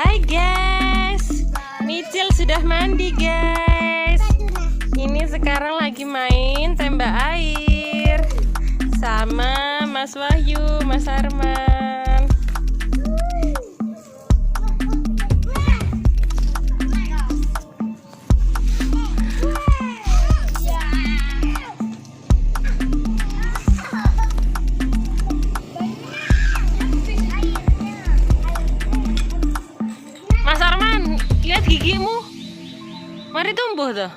Hai guys, Micil sudah mandi guys. Ini sekarang lagi main tembak air sama Mas Wahyu, Mas Arman. Mas Arman, lihat gigimu. Mari tumbuh tuh.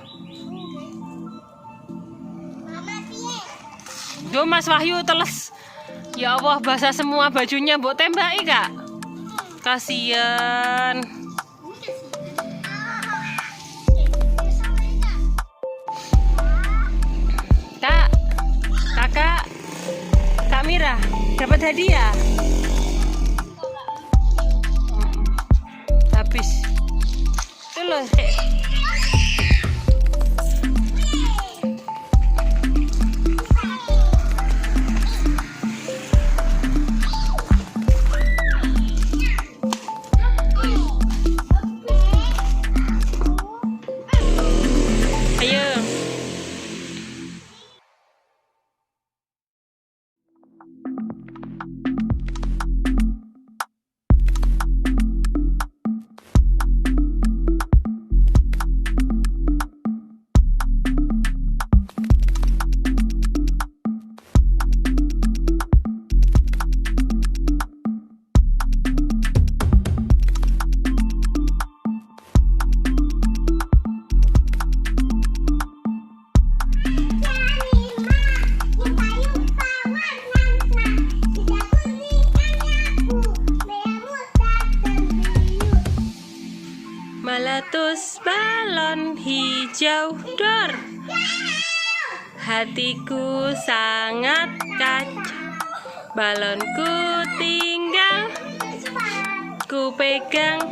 Yo Mas Wahyu teles. Ya Allah, basah semua bajunya, mbok tembaki, Kak. Kasian. Kak, Kakak, Kak Mira dapat hadiah. Habis. Itu loh. Ayo. Meletus balon hijau dor. Hatiku sangat kacau. Balonku tinggal ku pegang.